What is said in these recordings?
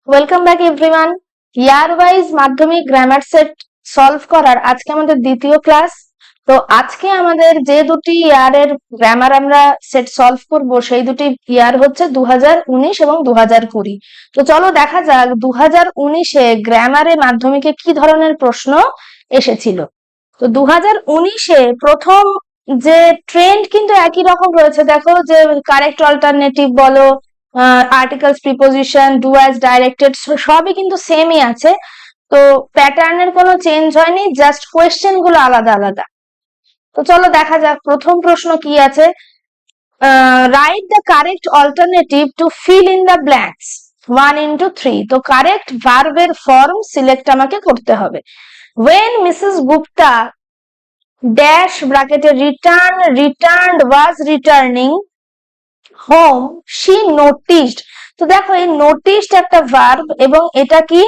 Welcome back everyone. ইয়ার wise মাধ্যমিক grammar set solve করার আজকে আমাদের দ্বিতীয় ক্লাস। তো আজকে আমাদের যে দুটি ইয়ারের গ্রামার আমরা সেট সলভ করব সেই দুটি ইয়ার হচ্ছে 2019 এবং 2020। তো চলো দেখা যাক 2019-এ গ্রামারে মাধ্যমিকে কি ধরনের প্রশ্ন এসেছিল। তো 2019-এ প্রথম যে ট্রেন্ড কিন্তু একই রকম রয়েছে, দেখো যে কারেক্ট অল্টারনেটিভ বলো, articles, preposition, do as directed সবই কিন্তু সেমই আছে। তো প্যাটার্নের কোনো চেঞ্জ হয়নি, জাস্ট কোয়েশ্চেন গুলো আলাদা আলাদা। তো চলো দেখা যাক প্রথম প্রশ্ন কি আছে। Write the correct alternative to fill in the blanks 1 into 3। তো কারেক্ট ভার্বের ফর্ম সিলেক্ট আমাকে করতে হবে। When Mrs. Gupta dash ব্র্যাকেটে returned was returning home, she noticed। তো দেখো এই নোটিসড একটা ভার্ব এবং এটা কি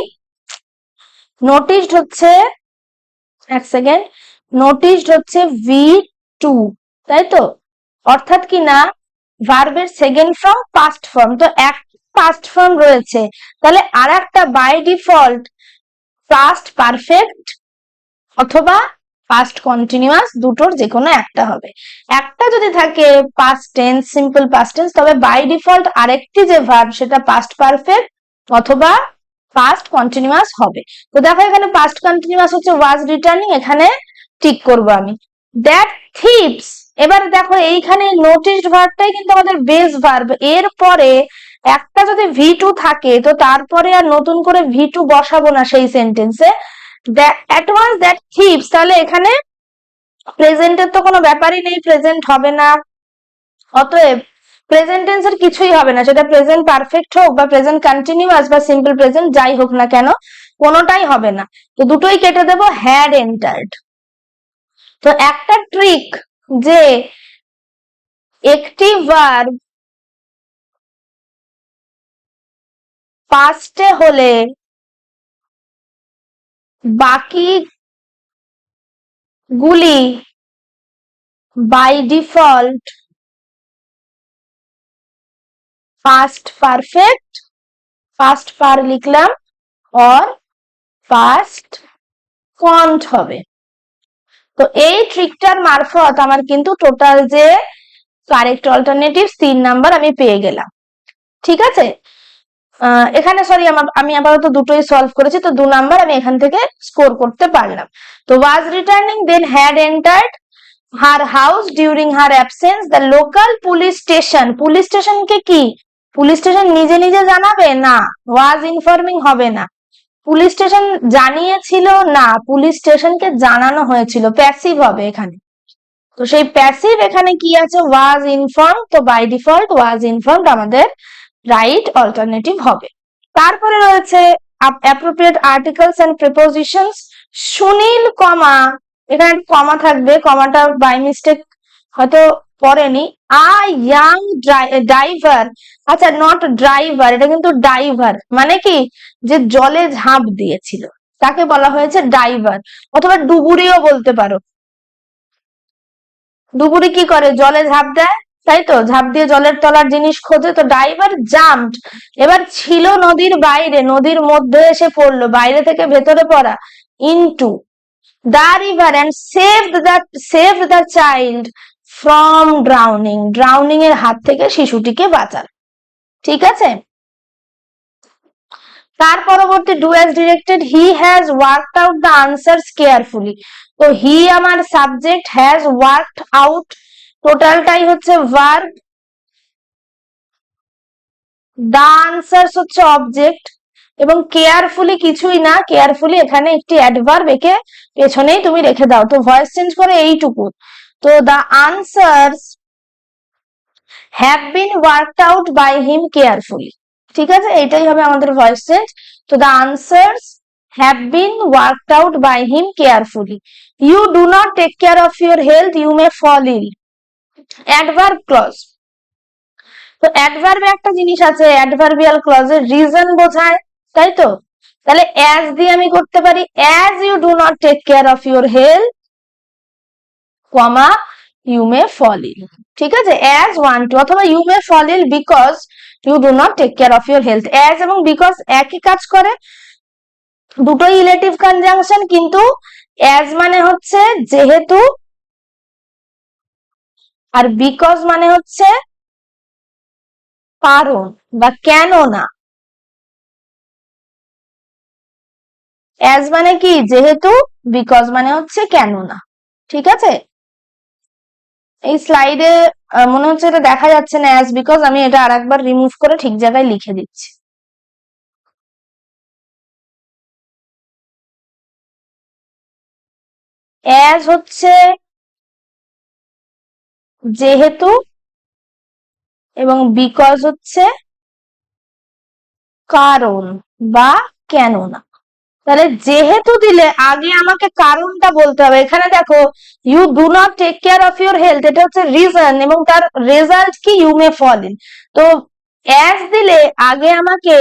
নোটিসড হচ্ছে, এক সেকেন্ড, নোটিসড হচ্ছে V2, তাই তো? অর্থাৎ কি না ভার্বের সেকেন্ড ফর্ম পাস্ট ফর্ম, তো এক পাস্ট ফর্ম রয়েছে, তাহলে আর একটা বাই ডিফল্ট পাস্ট পারফেক্ট অথবা পাস্ট কন্টিনিউয়াস, দুটোর যে কোনো একটা হবে। একটা যদি থাকে past tense, simple past tense, তবে বাই ডিফল্ট আরেকটি যে ভার্ব সেটা পাস্ট পারফেক্ট অথবা পাস্ট কন্টিনিউয়াস হবে। তো দেখো এখানে পাস্ট কন্টিনিউয়াস হচ্ছে ওয়াজ রিটার্নিং, এখানে টিক করব আমি। দ্যাট থিপস, এবার দেখো এইখানে নোটিসড ভার্বটাই কিন্তু আমাদের বেস ভার্ব, এর পরে একটা যদি V2 থাকে তো তারপরে আর নতুন করে V2 বসাবো না সেই সেন্টেন্সে। at once that thieves, তাহলে এখানে প্রেজেন্টের তো কোনো ব্যাপারই নেই, প্রেজেন্ট হবে না, অতএব প্রেজেন্ট টেন্সের কিছুই হবে না, সেটা প্রেজেন্ট পারফেক্ট হোক বা প্রেজেন্ট কন্টিনিউয়াস বা সিম্পল প্রেজেন্ট যাই হোক না কেন, কোনোটাই হবে না। তো দুটোই কেটে দেব, হ্যাড এন্টার্ড। তো একটা ট্রিক যে একটি ভার্ব পাস্টে হলে বাকি গুলি by default past perfect, past পার লিখলাম, অর পাস্ট কন্ট হবে। তো এই ট্রিকটার মারফত আমার কিন্তু টোটাল যে কারেক্ট অল্টারনেটিভ 3 নাম্বার আমি পেয়ে গেলাম। ঠিক আছে, এখানে সরি আমি আপাতত দুটোই সলভ করেছি, তো 2 নাম্বার আমি এখান থেকে স্কোর করতে পারলাম। তো was returning, then had entered her house during her absence, the local police station. Police স্টেশনকে কি পুলিশ স্টেশন নিজে নিজে জানাবে না, ওয়াজ ইনফর্মিং হবে না। পুলিশ স্টেশন জানিয়েছিল না, পুলিশ স্টেশনকে জানানো হয়েছিল, প্যাসিভ হবে এখানে। তো সেই প্যাসিভ এখানে কি আছে, ওয়াজ ইনফর্ম, তো বাই ডিফল্ট ওয়াজ ইনফর্মড আমাদের রাইট অল্টারনেটিভ হবে। তারপরে রয়েছে appropriate articles and prepositions. Sunil comma, এখানে কমা থাকবে, কমাটা বাই মিস্টেক হয়তো পড়েনি। ইয়াং ডাইভার, আচ্ছা নট ড্রাইভার, এটা কিন্তু ডাইভার, মানে কি যে জলে ঝাঁপ দিয়েছিল তাকে বলা হয়েছে ডাইভার, অথবা ডুবুরিও বলতে পারো। ডুবুরি কি করে, জলে ঝাঁপ দেয়, তাই তো, ঝাঁপ দিয়ে জলের তলার জিনিস খোঁজে। তো ডাইভার জাম্পড, এবার ছিল নদীর বাইরে, নদীর মধ্যে এসে পড়লো, বাইরে থেকে ভেতরে পড়া, into the river and saved the child from drowning, drowning এর হাত থেকে শিশুটিকে বাঁচাল। ঠিক আছে, তার পরবর্তী do as directed, he has worked out the answers carefully. তো হি আমার সাবজেক্ট, হ্যাজ ওয়ার্কড আউট টোটালটাই হচ্ছে ভার্ব, দা আনসার্স হচ্ছে অবজেক্ট, এবং কেয়ারফুলি কিছুই না, কেয়ারফুলি এখানে একটি অ্যাডভার্ব একে পেছনেই তুমি রেখে দাও। তো ভয়েস চেঞ্জ করে এইটুকু, তো the answers have been worked out by him carefully. ঠিক আছে, এটাই হবে আমাদের ভয়েস চেঞ্জ। তো the answers have been worked out by him carefully. You do not take care of your health, you may fall ill, adverb clause. তো অ্যাডভার্বে একটা জিনিস আছে, অ্যাডভার্বিয়াল ক্লজের রিজন বোঝায়, তাই তো, তাহলে অ্যাজ দিয়ে আমি করতে পারি, as you do not take care of your health, comma you may fall ill. ঠিক আছে, অ্যাজ 1 2, অথবা you may fall ill because you do not take care of your health. As এবং বিকজ একই কাজ করে, দুটোই ইলেটিভ কনজাংশন, কিন্তু as মানে হচ্ছে যেহেতু, আর বিকজ মানে হচ্ছে কারণ বা কেন না। অ্যাজ মানে কি যেহেতু, বিকজ মানে হচ্ছে কেন না। ঠিক আছে, এই স্লাইডে মনে হচ্ছে এটা দেখা যাচ্ছে না অ্যাজ বিকজ, আমি এটা আরেকবার রিমুভ করে ঠিক জায়গায় লিখে দিচ্ছি। অ্যাজ হচ্ছে যেহেতু এবং বিকজ হচ্ছে কারণ বা কেন না। তাহলে যেহেতু দিলে আগে আমাকে কারণটা বলতে হবে। এখানে দেখো you do not take care of your health, এটা হচ্ছে রিজন এবং তার রেজাল্ট কি ইউ মে ফল ইন। তো অ্যাজ দিলে আগে আমাকে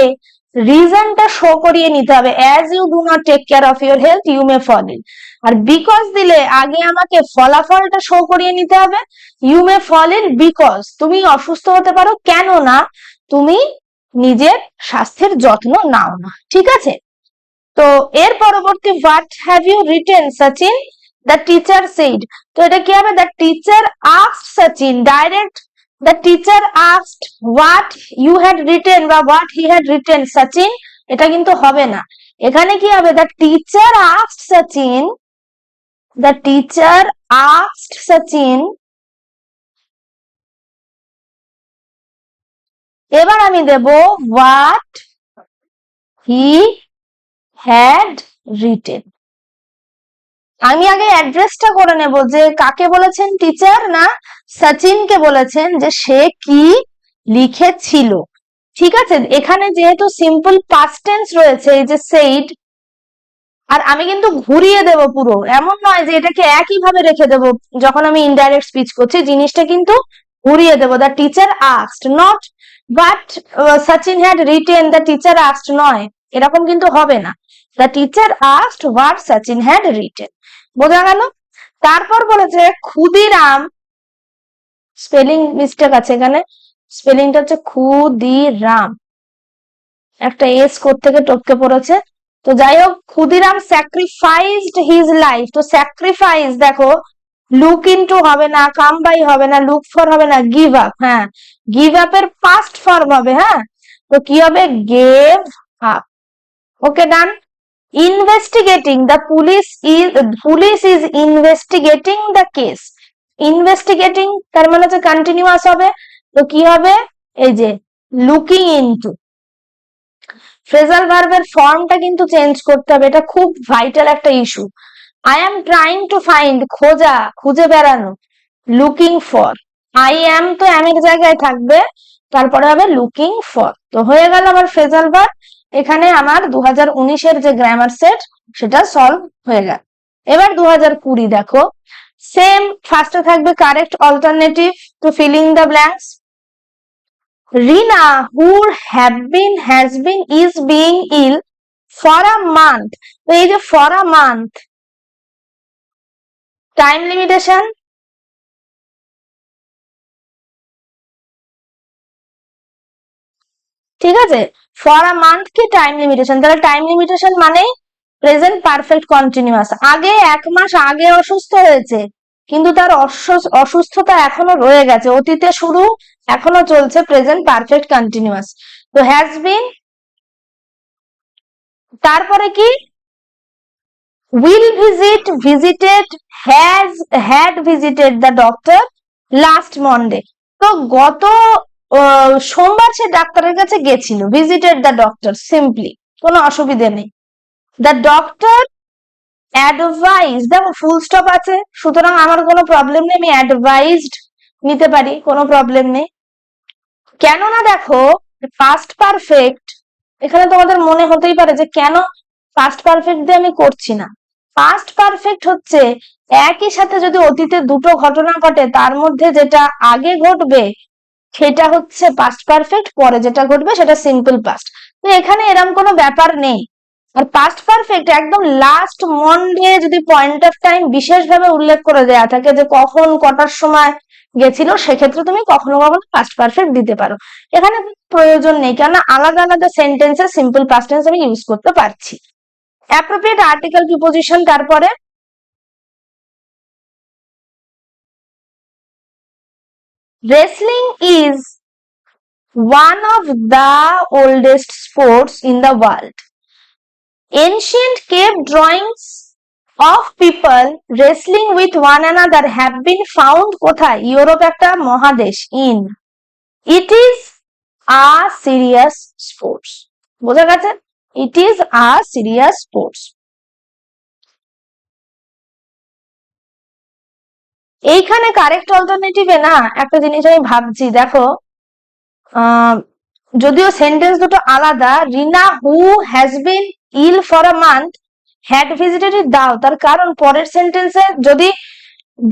রিজনটা শো করিয়ে নিতে হবে, as you do not take care of your health you may fall in. আর বিকজ দিলে আগে আমাকে ফলাফলটা শো করিয়ে নিতে হবে, you may fall in because তুমি অসুস্থ হতে পারো, কেন না তুমি নিজের স্বাস্থ্যের যত্ন নাও না। ঠিক আছে, তো এর পরবর্তী what have you written Sachin, the teacher said. তো এটা কি হবে, the teacher asked Sachin, direct the teacher asked what you had written বা what he had written Sachin, এটা কিন্তু হবে না। এখানে কি হবে, the teacher asked Sachin, the teacher asked Sachin. এবার আমি দেব হোয়াট হি হ্যাড রিটেন। আমি আগে অ্যাড্রেসটা করে নেব যে কাকে বলেছেন টিচার, না সচিনকে বলেছেন যে সে কি লিখেছিল। ঠিক আছে, এখানে যেহেতু সিম্পল পাস্ট টেন্স রয়েছে, এই যে সেইড, আর আমি কিন্তু ঘুরিয়ে দেব পুরো, এমন নয় যে এটাকে একই ভাবে রেখে দেব। যখন আমি ইনডাইরেক্ট স্পিচ করছি জিনিসটা কিন্তু ঘুরিয়ে দেব, the teacher asked, not but Sachin had written the teacher asked নয়, এরকম কিন্তু হবে না। The teacher asked what Sachin had written. বোঝা গেল? তারপর বলেছে ক্ষুদিরাম, স্পেলিং মিস্টেক আছে এখানে, স্পেলিংটা হচ্ছে ক্ষুদিরাম, একটা এস থেকে টপকে পড়েছে। তো যাই হোক, ক্ষুদিরাম স্যাক্রিফাইসড হিজ লাইফ। তো স্যাক্রিফাইস দেখো, লুক ইনটু হবে না, কাম বাই হবে না, লুক ফর হবে না, গিভ আপ। হ্যাঁ, গিভ আপ এর পাস্ট ফর্ম হবে। হ্যাঁ, তো কি হবে, gave up. Okay, done. Investigating, the police is investigating the case. Investigating তার মানে হচ্ছে কন্টিনিউয়াস হবে, তো কি হবে, এই যে লুকিং ইনটু। ফ্রেজাল ভার্বের ফর্মটা কিন্তু চেঞ্জ করতে হবে, এটা খুব ভাইটাল একটা issue. I am trying to find, খোঁজা, খুঁজে বেড়ানো, লুকিং ফর। আই এম তো এর জায়গায় থাকবে, তারপরে হবে লুকিং ফর। তো হয়ে গেল আমার ফ্রেজাল ভার্ব। এখানে আমার 2019-এর যে গ্রামার সেট সেটা সলভ হয়ে গেল। এবার 2020 দেখো, সেম, ফার্স্টে থাকবে correct alternative to filling the blanks. Rina, who has been, is being ill for a month. তো এই যে for a month, time limitation, ঠিক আছে, ফর আ মান্থ কি টাইম লিমিটেশন, তাহলে টাইম লিমিটেশন মানে প্রেজেন্ট পারফেক্ট কন্টিনিউয়াস। আগে 1 মাস আগে অসুস্থ হয়েছে, কিন্তু তার অসুস্থতা এখনো রয়ে গেছে, অতীতে শুরু, এখনো চলছে, প্রেজেন্ট পারফেক্ট কন্টিনিউয়াস। তো হ্যাজ বিন, তারপরে কি, will visit, visited, had visited the doctor last Monday. তো গত সোমবার সে ডাক্তারের কাছে গেছিল, visited the doctor, সিম্পলি, কোনো অসুবিধে নেই। the doctor advised, দেখো ফুল স্টপ আছে, সুতরাং আমার কোনো প্রবলেম নেই, আমি অ্যাডভাইজড নিতে পারি, কোনো প্রবলেম নেই। কেননা দেখো পাস্ট পারফেক্ট, এখানে তোমাদের মনে হতেই পারে যে কেন পাস্ট পারফেক্ট দিয়ে আমি করছি না। পাস্ট পারফেক্ট হচ্ছে একই সাথে যদি অতীতে দুটো ঘটনা ঘটে, তার মধ্যে যেটা আগে ঘটবে সেটা হচ্ছে পাস্ট পারফেক্ট, পরে যেটা ঘটবে সেটা সিম্পল পাস্ট। তো এখানে এরকম কোনো ব্যাপার নেই। আর পাস্ট পারফেক্ট একদম লাস্ট মন্ডে যদি পয়েন্ট অফ টাইম বিশেষভাবে উল্লেখ করে দেয়া থাকে যে কখন, কটার সময় গেছিল, সেক্ষেত্রে তুমি কখনো কখনো পাস্ট পারফেক্ট দিতে পারো। এখানে প্রয়োজন নেই, কেননা আলাদা আলাদা সেন্টেন্সে সিম্পল পাস্ট টেন্স আমি ইউজ করতে পারছি। অ্যাপ্রোপ্রিয়েট আর্টিকেল প্রিপোজিশন, তারপরে wrestling is one of the oldest sports in the world. Ancient cave drawings of people wrestling with one another have been found কোথায়? ইউরোপ একটা মহাদেশ। in it is a serious sports, বোঝা গেছে? it is a serious sports। এইখানে correct অল্টারনেটিভে না একটা জিনিস আমি ভাবছি, দেখো যদিও সেন্টেন্স দুটো আলাদা, Rina who has been ill for a month had visited দাও, তার কারণ পরের সেন্টেন্সে যদি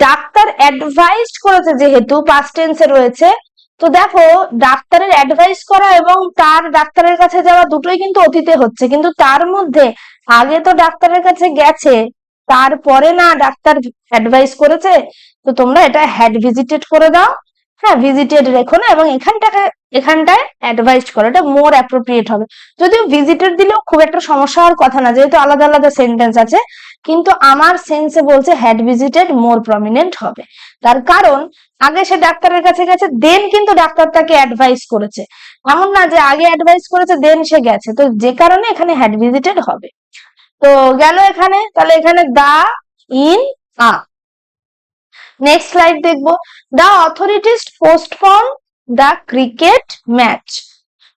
ডাক্তার অ্যাডভাইস করেছে, যেহেতু পাস্ট টেন্সে রয়েছে, তো দেখো ডাক্তারের অ্যাডভাইস করা এবং তার ডাক্তারের কাছে যাওয়া দুটোই কিন্তু অতীতে হচ্ছে, কিন্তু তার মধ্যে আগে তো ডাক্তারের কাছে গেছে, তারপরে না ডাক্তার অ্যাডভাইস করেছে, তো তোমরা এটা হ্যাড ভিজিটেড করে দাও। হ্যাঁ, ভিজিটেড রেখো না, এবং এখানটায় অ্যাডভাইস করো, এটা মোর অ্যাপ্রোপ্রিয়েট হবে। যদিও ভিজিটেড দিলেও খুব একটা সমস্যা হওয়ার কথা না, যেহেতু আলাদা আলাদা সেন্টেন্স আছে, কিন্তু আমার সেন্সে বলছে হ্যাড ভিজিটেড মোর প্রমিনেন্ট হবে। তার কারণ আগে সে ডাক্তারের কাছে গেছে, দেন কিন্তু ডাক্তার তাকে অ্যাডভাইস করেছে, এমন না যে আগে অ্যাডভাইস করেছে দেন সে গেছে, তো যে কারণে এখানে হ্যাড ভিজিটেড হবে। তো গেল এখানে, তাহলে এখানে the, in, a. Next slide দেখবো। The authorities postpone the cricket match.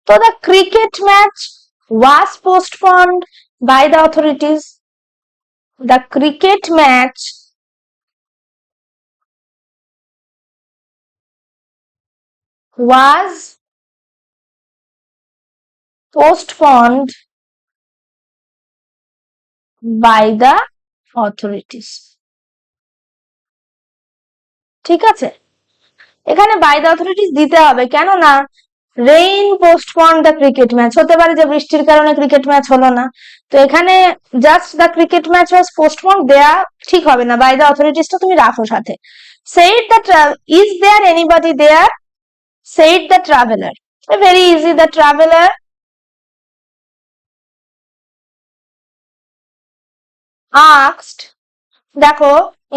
তো the cricket match was postponed by the authorities. The cricket match was postponed by the authorities। ঠিক আছে, এখানে বাই দ্য অথরিটিস দিতে হবে, কেননা rain postponed the cricket match, হতে পারে যে বৃষ্টির কারণে ক্রিকেট ম্যাচ হলো না, তো এখানে just the cricket match was postponed দেয়া ঠিক হবে না, বাই দ্য অথরিটিসটা তুমি রাখো সাথে। said the is there anybody there? said the traveler, very easy, the traveler asked, দেখো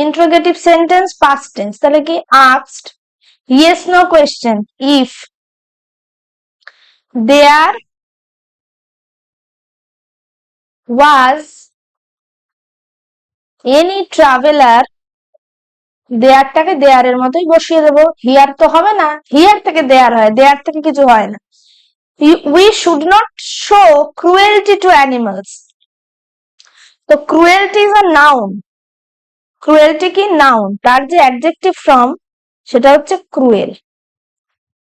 ইন্টারোগেটিভ সেন্টেন্স পাস্ট টেন্স, তাহলে কি asked yes no question if there was any traveler, দেয়ারটাকে দেয়ারের মতোই বসিয়ে দেবো, হিয়ার তো হবে না, হিয়ার থেকে দেয়ার হয়, দেয়ার থেকে কিছু হয় না। we should not show cruelty to animals, তো cruelty is a noun, cruelty কি নাউন, তার যে অ্যাডজেক্টিভ ফর্ম সেটা হচ্ছে ক্রুয়েল।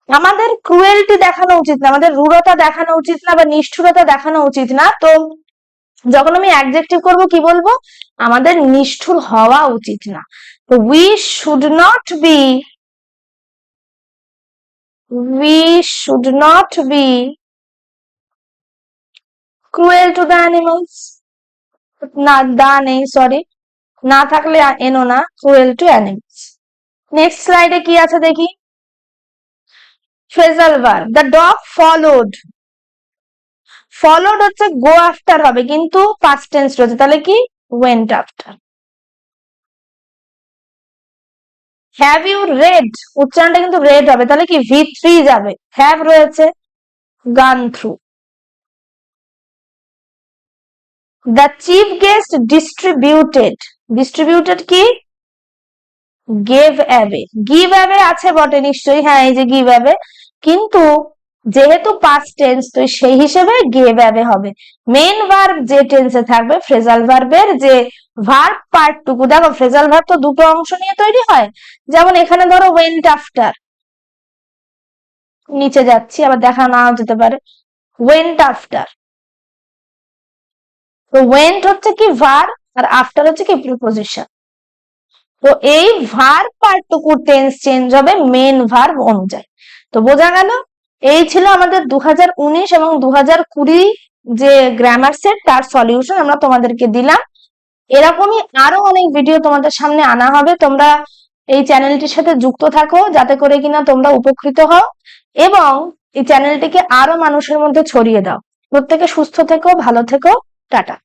আমাদের ক্রুয়েলটি দেখানো উচিত না, আমাদের রূঢ়তা দেখানো উচিত না, বা নিষ্ঠুরতা দেখানো উচিত না, তো যখন আমি অ্যাডজেক্টিভ করব কি বলবো, আমাদের নিষ্ঠুর হওয়া উচিত না। তো we should not be cruel to the animals, না দা নেই, সরি, না থাকলে এনো না, cruel to animals। নেক্সট স্লাইডে কি আছে দেখি, phrasal verb, the dog followed, followed হচ্ছে go after হবে, কিন্তু past tense রয়েছে, তাহলে কি went after। have you read, উচ্চারণটা কিন্তু read হবে, তাহলে কি v3 যাবে, have রয়েছে gone through। the chief guest distributed কি gave away, give away আছে বটে নিশ্চয়ই, হ্যাঁ এই যে give away, কিন্তু যেহেতু past tense তো সেই হিসেবে gave away হবে। মেইন ভার্ব যে টেন্সে থাকবে, ফ্রেজাল ভার্বের যে ভার্ব পার্ট টুকু, দেখো ফ্রেজাল ভার্ব তো দুটো অংশ নিয়ে তৈরি হয়, যেমন এখানে ধরো went after, নিচে যাচ্ছি আবার দেখা নাও যেতে পারে, went after, তো went হচ্ছে কি ভার্ব, আর আফটার হচ্ছে কি প্রিপোজিশন, তো এই ভার্ব পার্টটুকু টেন্স চেঞ্জ হবে মেন ভার্ব অনুযায়ী। তো বোঝা গেল, এই ছিল আমাদের 2019 এবং 2020 যে গ্রামার সেট, তার সলিউশন আমরা তোমাদেরকে দিলাম। এরকমই আরো অনেক ভিডিও তোমাদের সামনে আনা হবে, তোমরা এই চ্যানেলটির সাথে যুক্ত থাকো, যাতে করে কিনা তোমরা উপকৃত হও এবং এই চ্যানেলটিকে আরো মানুষের মধ্যে ছড়িয়ে দাও। প্রত্যেকে সুস্থ থেকো, ভালো থেকো, টাটা।